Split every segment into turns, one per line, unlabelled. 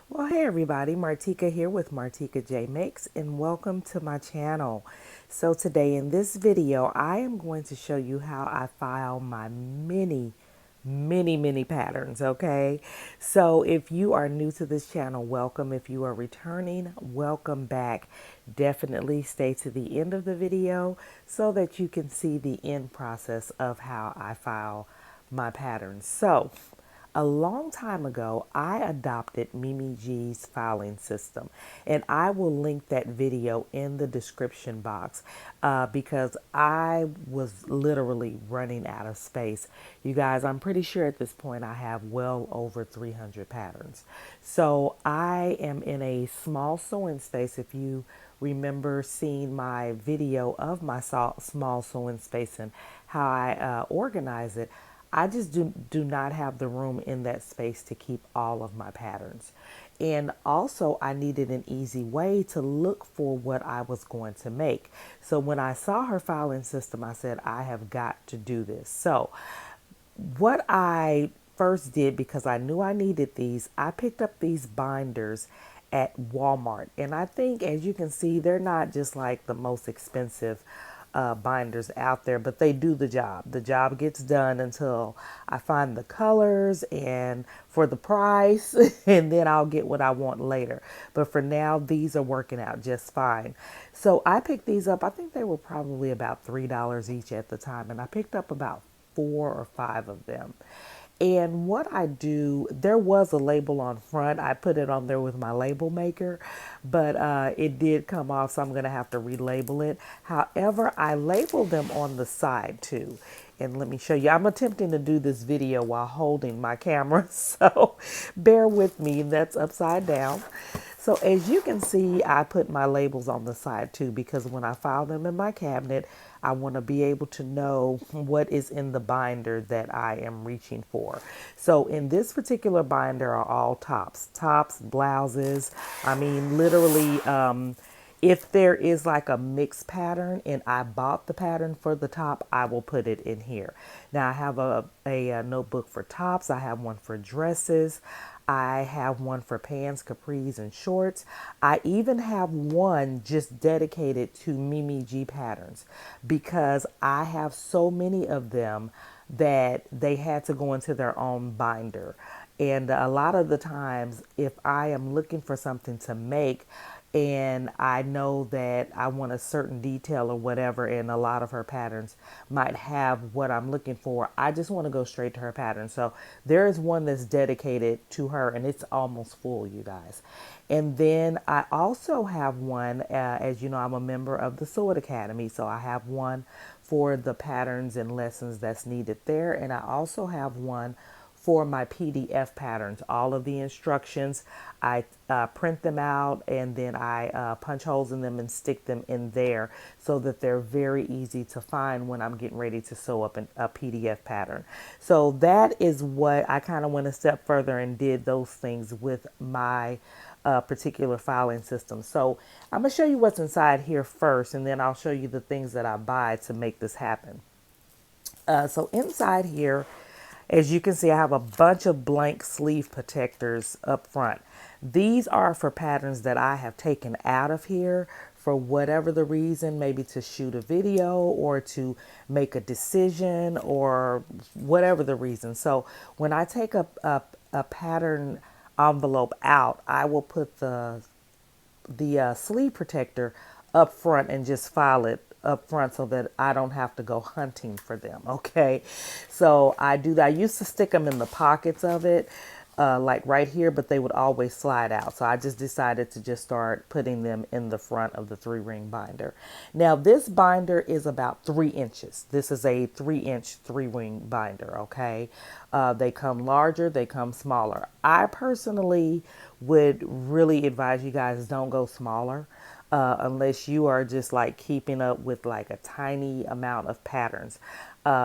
Well, hey everybody, Martika here with Martika J Makes, and welcome to my channel. So today in this video, I am going to show you how I file my many patterns, okay? So if you are new to this channel, welcome. If you are returning, welcome back. Definitely stay to the end of the video so that you can see the end process of how I file my patterns. So a long time ago, I adopted Mimi G's filing system, and I will link that video in the description box because I was literally running out of space. You guys, I'm pretty sure at this point I have well over 300 patterns. So I am in a small sewing space. If you remember seeing my video of my small sewing space and how I organize it, I just do not have the room in that space to keep all of my patterns. And also, I needed an easy way to look for what I was going to make. So when I saw her filing system, I said, I have got to do this. So what I first did, because I knew I needed these, I picked up these binders at Walmart. And I think, as you can see, they're not just like the most expensive binders out there, but they do the job. The job gets done until I find the colors and for the price, and then I'll get what I want later. But for now, these are working out just fine. So I picked these up. I think they were probably about $3 each at the time, and I picked up about 4 or 5 of them. And what I do, there was a label on front. I put it on there with my label maker, but it did come off, so I'm going to have to relabel it. However, I labeled them on the side too. And let me show you. I'm attempting to do this video while holding my camera, so bear with me. That's upside down. So as you can see, I put my labels on the side too, because when I file them in my cabinet, I want to be able to know what is in the binder that I am reaching for. So in this particular binder are all tops, blouses. I mean, literally, if there is like a mixed pattern and I bought the pattern for the top, I will put it in here. Now I have a notebook for tops. I have one for dresses. I have one for pants, capris, and shorts. I even have one just dedicated to Mimi G patterns because I have so many of them that they had to go into their own binder. And a lot of the times, if I am looking for something to make, and I know that I want a certain detail or whatever, and a lot of her patterns might have what I'm looking for, I just want to go straight to her pattern. So there is one that's dedicated to her, and it's almost full, you guys. And then I also have one, as you know, I'm a member of the Sew It Academy, so I have one for the patterns and lessons that's needed there, and I also have one for my PDF patterns. All of the instructions, I print them out and then I punch holes in them and stick them in there so that they're very easy to find when I'm getting ready to sew up a PDF pattern. So that is what I kind of went a step further and did those things with my particular filing system. So I'm going to show you what's inside here first, and then I'll show you the things that I buy to make this happen. So inside here, as you can see, I have a bunch of blank sleeve protectors up front. These are for patterns that I have taken out of here for whatever the reason, maybe to shoot a video or to make a decision or whatever the reason. So when I take a pattern envelope out, I will put the sleeve protector up front and just file it up front so that I don't have to go hunting for them. Okay. So I do that. I used to stick them in the pockets of it, like right here, but they would always slide out. So I just decided to just start putting them in the front of the 3-ring binder. Now this binder is about 3 inches. This is a 3-inch 3-ring binder. Okay. They come larger, they come smaller. I personally would really advise you guys don't go smaller. Unless you are just like keeping up with like a tiny amount of patterns.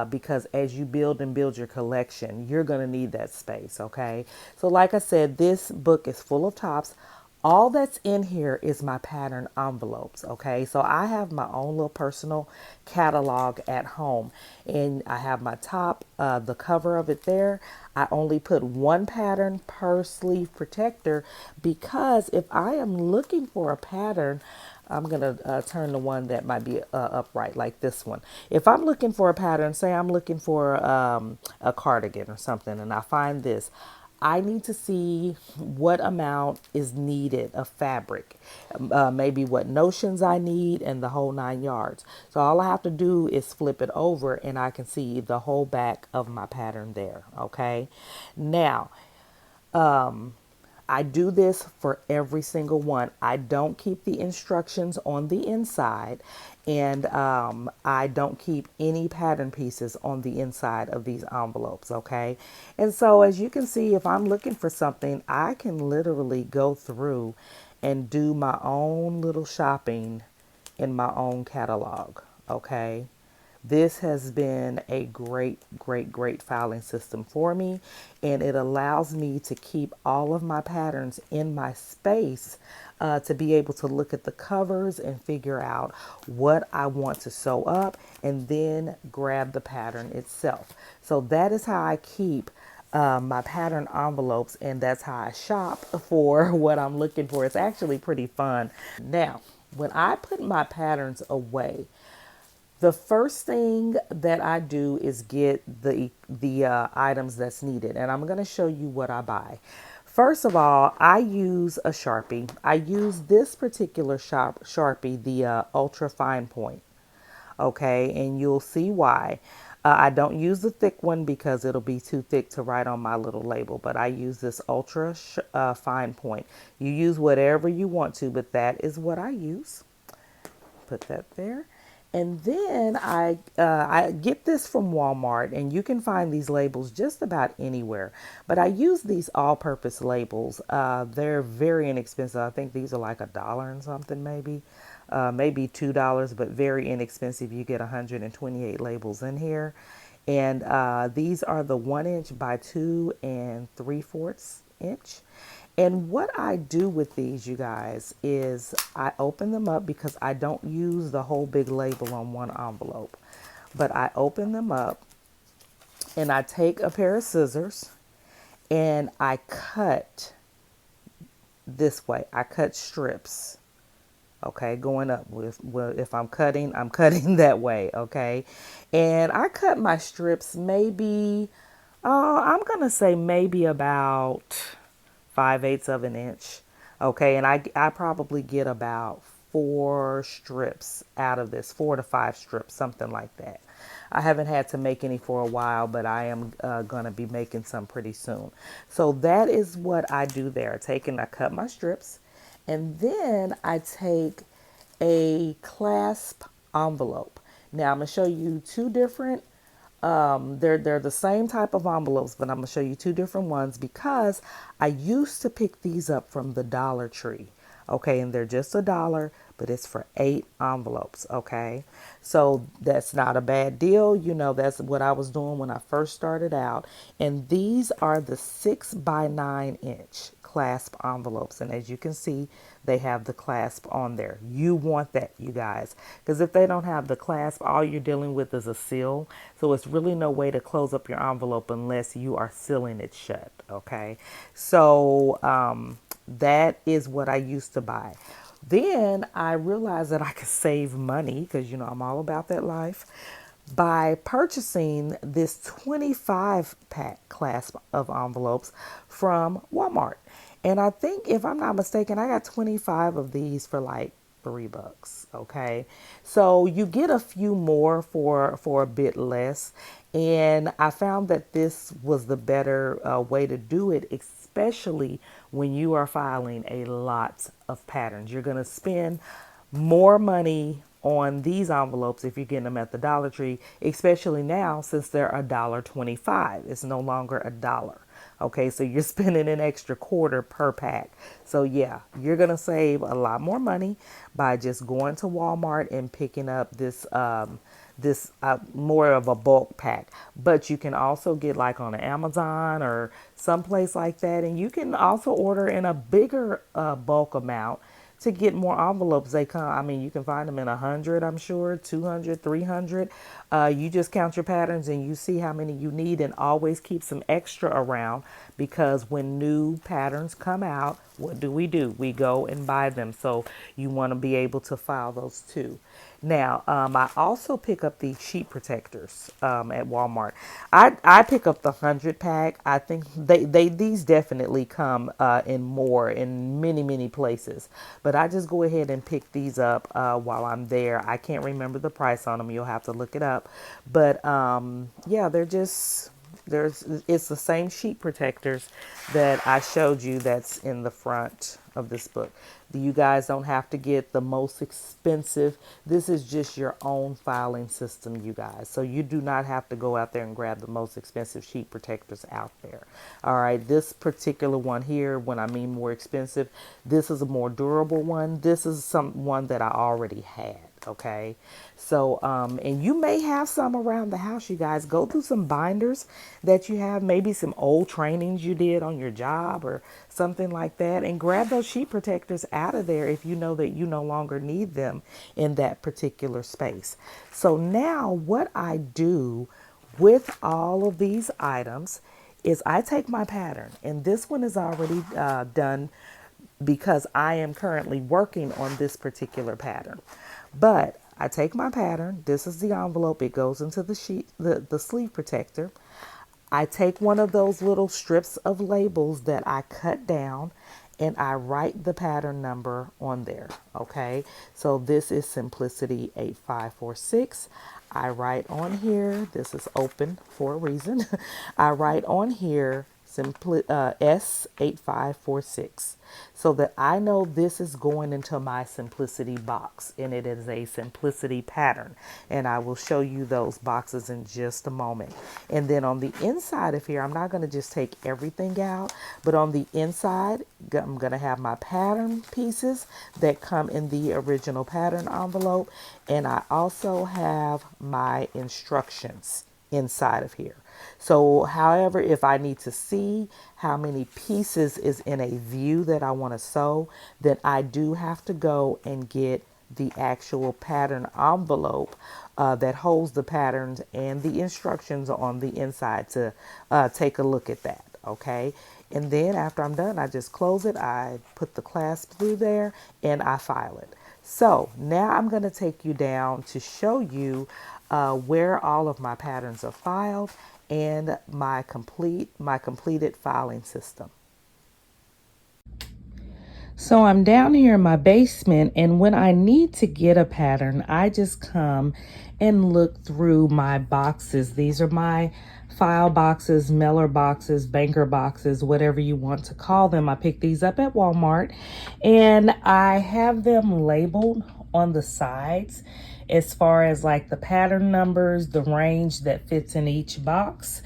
Because as you build and build your collection, you're going to need that space. Okay. So like I said, this book is full of tops. All that's in here is my pattern envelopes. Okay, so I have my own little personal catalog at home, and I have my top, the cover of it there. I only put one pattern per sleeve protector because if I am looking for a pattern, I'm going to turn the one that might be upright, like this one. If I'm looking for a pattern, say I'm looking for a cardigan or something, and I find this, I need to see what amount is needed of fabric, maybe what notions I need, and the whole 9 yards. So all I have to do is flip it over and I can see the whole back of my pattern there. Okay. Now, I do this for every single one. I don't keep the instructions on the inside, and I don't keep any pattern pieces on the inside of these envelopes, okay? And so as you can see, if I'm looking for something, I can literally go through and do my own little shopping in my own catalog, okay? This has been a great filing system for me, and it allows me to keep all of my patterns in my space, to be able to look at the covers and figure out what I want to sew up and then grab the pattern itself. So that is how I keep my pattern envelopes, and that's how I shop for what I'm looking for. It's actually pretty fun. Now, when I put my patterns away, the first thing that I do is get the items that's needed, and I'm going to show you what I buy. First of all, I use a Sharpie. I use this particular Sharpie, the Ultra Fine Point. Okay, and you'll see why. I don't use the thick one because it'll be too thick to write on my little label, but I use this Ultra Fine Point. You use whatever you want to, but that is what I use. Put that there. And then I get this from Walmart, and you can find these labels just about anywhere. But I use these all-purpose labels. They're very inexpensive. I think these are like $1 and something, maybe $2, but very inexpensive. You get 128 labels in here, and these are the 1 inch by 2 3/4 inch. And what I do with these, you guys, is I open them up because I don't use the whole big label on one envelope. But I open them up and I take a pair of scissors and I cut this way. I cut strips. Okay, going up with, well, if I'm cutting that way. Okay, and I cut my strips maybe, I'm gonna say maybe about 5/8 of an inch. Okay, and I probably get about 4 strips out of this, 4 to 5 strips, something like that. I haven't had to make any for a while, but I am going to be making some pretty soon. So that is what I do there. I cut my strips, and then I take a clasp envelope. Now I'm going to show you two different, they're the same type of envelopes, but I'm gonna show you two different ones because I used to pick these up from the Dollar Tree. Okay, and they're just $1, but it's for 8 envelopes. Okay, so that's not a bad deal. You know, that's what I was doing when I first started out. And these are the 6 by 9 inch clasp envelopes, and as you can see, they have the clasp on there. You want that, you guys, because if they don't have the clasp, all you're dealing with is a seal. So it's really no way to close up your envelope unless you are sealing it shut. Okay, so that is what I used to buy. Then I realized that I could save money because, you know, I'm all about that life, by purchasing this 25 pack clasp of envelopes from Walmart. And I think, if I'm not mistaken, I got 25 of these for like $3. Okay, so you get a few more for a bit less, and I found that this was the better way to do it, especially when you are filing a lot of patterns. You're gonna spend more money on these envelopes if you're getting them at the Dollar Tree, especially now since they're $1.25. It's no longer $1. Okay, so you're spending an extra quarter per pack. So yeah, you're gonna save a lot more money by just going to Walmart and picking up this more of a bulk pack. But you can also get like on Amazon or someplace like that, and you can also order in a bigger bulk amount to get more envelopes. They come, I mean, you can find them in 100, I'm sure, 200, 300. You just count your patterns and you see how many you need, and always keep some extra around, because when new patterns come out, what do? We go and buy them. So you want to be able to file those too. Now, I also pick up the sheet protectors at Walmart. I pick up the 100 pack. I think these definitely come in many places. But I just go ahead and pick these up while I'm there. I can't remember the price on them. You'll have to look it up. But yeah, it's the same sheet protectors that I showed you that's in the front of this book. You guys don't have to get the most expensive. This is just your own filing system, you guys. So you do not have to go out there and grab the most expensive sheet protectors out there. All right, this particular one here, when I mean more expensive, this is a more durable one. This is one that I already had. Okay, so and you may have some around the house. You guys go through some binders that you have, maybe some old trainings you did on your job or something like that, and grab those sheet protectors out of there if you know that you no longer need them in that particular space. So now what I do with all of these items is I take my pattern, and this one is already done because I am currently working on this particular pattern. But I take my pattern, this is the envelope, it goes into the sheet, the sleeve protector. I take one of those little strips of labels that I cut down, and I write the pattern number on there. Okay, so this is Simplicity 8546. I write on here, this is open for a reason. I write on here S8546, so that I know this is going into my Simplicity box, and it is a Simplicity pattern, and I will show you those boxes in just a moment. And then on the inside of here, I'm not going to just take everything out, but on the inside I'm going to have my pattern pieces that come in the original pattern envelope, and I also have my instructions inside of here. So however, if I need to see how many pieces is in a view that I want to sew, then I do have to go and get the actual pattern envelope that holds the patterns and the instructions on the inside to take a look at that. Okay, and then after I'm done, I just close it, I put the clasp through there, and I file it. So now I'm going to take you down to show you where all of my patterns are filed and my completed filing system. So I'm down here in my basement, and when I need to get a pattern, I just come and look through my boxes. These are my file boxes, mailer boxes, banker boxes, whatever you want to call them. I picked these up at Walmart, and I have them labeled on the sides as far as like the pattern numbers, the range that fits in each box.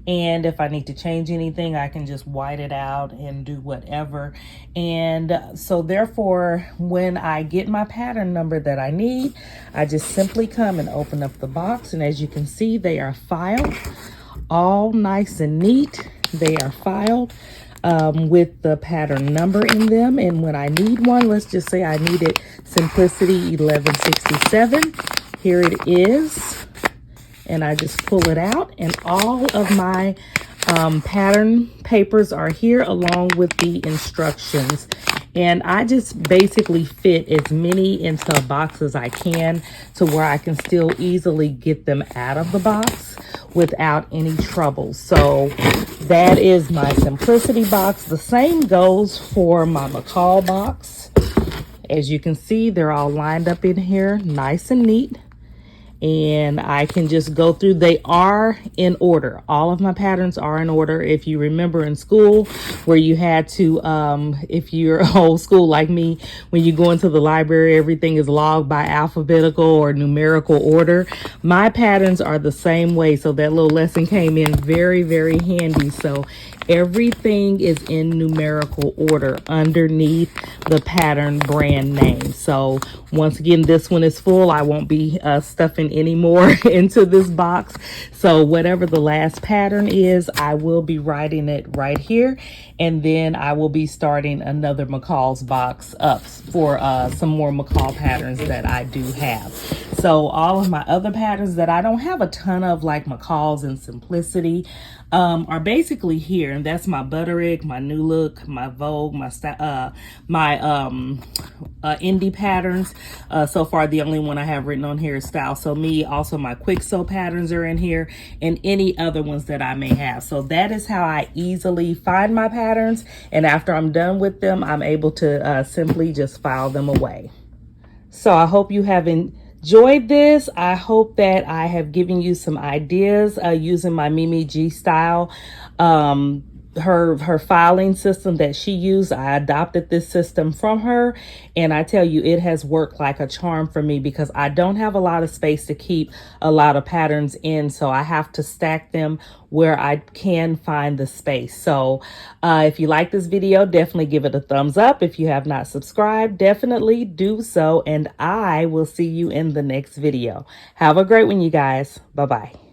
And if I need to change anything, I can just white it out and do whatever. And so therefore, when I get my pattern number that I need, I just simply come and open up the box. And as you can see, they are filed all nice and neat. They are filed with the pattern number in them. And when I need one, let's just say I needed Simplicity 1167. Here it is. And I just pull it out, and all of my pattern papers are here along with the instructions. And I just basically fit as many into a box as I can to where I can still easily get them out of the box without any trouble. So that is my Simplicity box. The same goes for my McCall box. As you can see, they're all lined up in here, nice and neat. And I can just go through. They are in order. All of my patterns are in order. If you remember in school where you had to, if you're old school like me, when you go into the library, everything is logged by alphabetical or numerical order. My patterns are the same way. So that little lesson came in very, very handy. So everything is in numerical order underneath the pattern brand name. So Once again, this one is full. I won't be stuffing any more into this box. So whatever the last pattern is, I will be writing it right here. And then I will be starting another McCall's box up for some more McCall patterns that I do have. So all of my other patterns that I don't have a ton of, like McCall's and Simplicity, are basically here. And that's my Butterick, my New Look, my Vogue, my indie patterns. So far, the only one I have written on here is Style So Me. Also, my Quick Sew patterns are in here, and any other ones that I may have. So that is how I easily find my patterns. And after I'm done with them, I'm able to simply just file them away. So I hope you have enjoyed this. I hope that I have given you some ideas using my Mimi G style. Her filing system that she used, I adopted this system from her, and I tell you, it has worked like a charm for me because I don't have a lot of space to keep a lot of patterns in, so I have to stack them where I can find the space. So if you like this video, definitely give it a thumbs up. If you have not subscribed, definitely do so, and I will see you in the next video. Have a great one, you guys. Bye-bye.